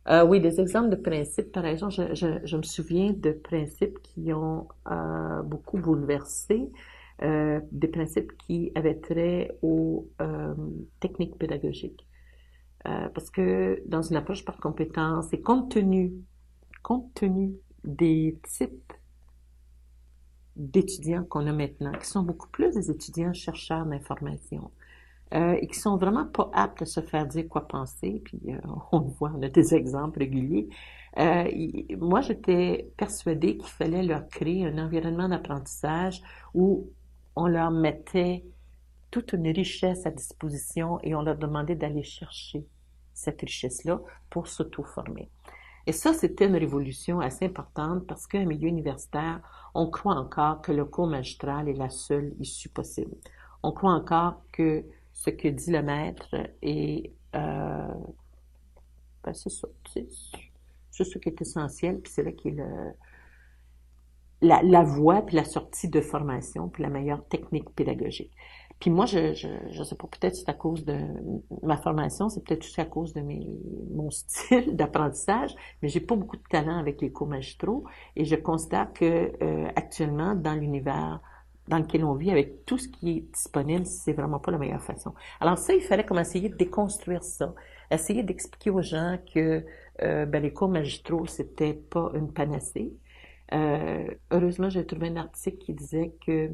Oui, des exemples de principes, par exemple, je me souviens de principes qui ont beaucoup bouleversé, des principes qui avaient trait aux techniques pédagogiques. Parce que dans une approche par compétences et compte tenu des types d'étudiants qu'on a maintenant, qui sont beaucoup plus des étudiants chercheurs d'information, et qui sont vraiment pas aptes à se faire dire quoi penser, puis on le voit, on a des exemples réguliers. Moi, j'étais persuadée qu'il fallait leur créer un environnement d'apprentissage où on leur mettait toute une richesse à disposition et on leur demandait d'aller chercher cette richesse-là pour s'auto-former. Et ça, c'était une révolution assez importante parce qu'un milieu universitaire, on croit encore que le cours magistral est la seule issue possible. On croit encore que ce que dit le maître est, ben c'est ça, c'est ce qui est essentiel, puis c'est là qui est la voie, puis la sortie de formation, puis la meilleure technique pédagogique. Puis moi, je sais pas, peut-être c'est à cause de ma formation, c'est peut-être aussi à cause de mon style d'apprentissage, mais j'ai pas beaucoup de talent avec les cours magistraux et je constate que actuellement, dans l'univers dans lequel on vit, avec tout ce qui est disponible, c'est vraiment pas la meilleure façon. Alors ça, il fallait comme essayer de déconstruire ça, essayer d'expliquer aux gens que ben, les cours magistraux, c'était pas une panacée. Heureusement, j'ai trouvé un article qui disait que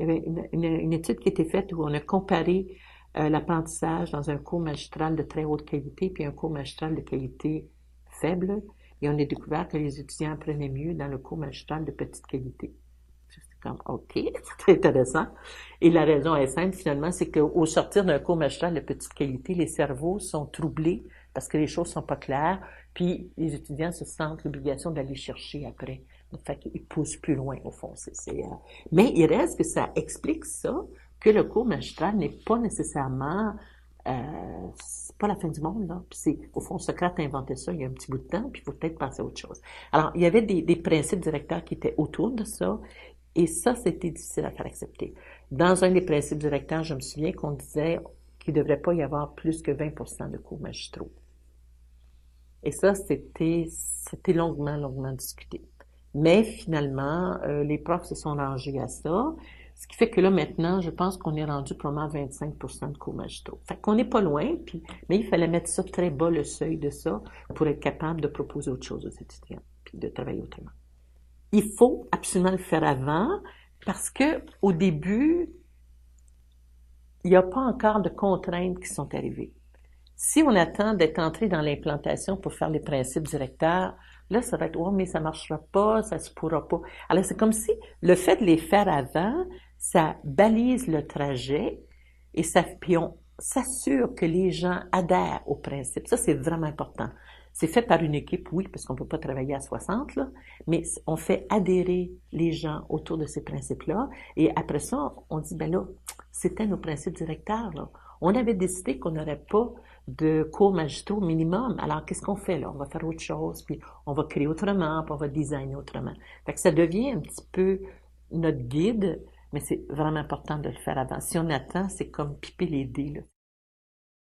il y avait une étude qui a été faite où on a comparé l'apprentissage dans un cours magistral de très haute qualité puis un cours magistral de qualité faible. Et on a découvert que les étudiants apprenaient mieux dans le cours magistral de petite qualité. C'est comme, OK, c'est très intéressant. Et la raison est simple, finalement, c'est qu'au sortir d'un cours magistral de petite qualité, les cerveaux sont troublés parce que les choses sont pas claires, puis les étudiants se sentent l'obligation d'aller chercher après. Fait qu'ils poussent plus loin, au fond. Mais il reste que ça explique ça, que le cours magistral n'est pas nécessairement c'est pas la fin du monde, là. Puis au fond, Socrate a inventé ça il y a un petit bout de temps, puis il faut peut-être passer à autre chose. Alors, il y avait des principes directeurs qui étaient autour de ça, et ça, c'était difficile à faire accepter. Dans un des principes directeurs, je me souviens qu'on disait qu'il ne devrait pas y avoir plus que 20% de cours magistraux. Et ça, c'était longuement discuté. Mais finalement, les profs se sont rangés à ça, ce qui fait que là, maintenant, je pense qu'on est rendu probablement à 25% de cours magistraux. Fait qu'on n'est pas loin, mais il fallait mettre ça très bas, le seuil de ça, pour être capable de proposer autre chose aux étudiants, puis de travailler autrement. Il faut absolument le faire avant, parce que au début, il n'y a pas encore de contraintes qui sont arrivées. Si on attend d'être entré dans l'implantation pour faire les principes directeurs, là, ça va être, oh, mais ça marchera pas, ça se pourra pas. Alors, c'est comme si le fait de les faire avant, ça balise le trajet et puis on s'assure que les gens adhèrent aux principes. Ça, c'est vraiment important. C'est fait par une équipe, oui, parce qu'on peut pas travailler à 60, là, mais on fait adhérer les gens autour de ces principes-là. Et après ça, on dit, ben là, c'était nos principes directeurs, là. On avait décidé qu'on n'aurait pas de cours magistraux minimum. Alors, qu'est-ce qu'on fait là? On va faire autre chose, puis on va créer autrement, puis on va designer autrement. Fait que ça devient un petit peu notre guide, mais c'est vraiment important de le faire avant. Si on attend, c'est comme piper les dés, là.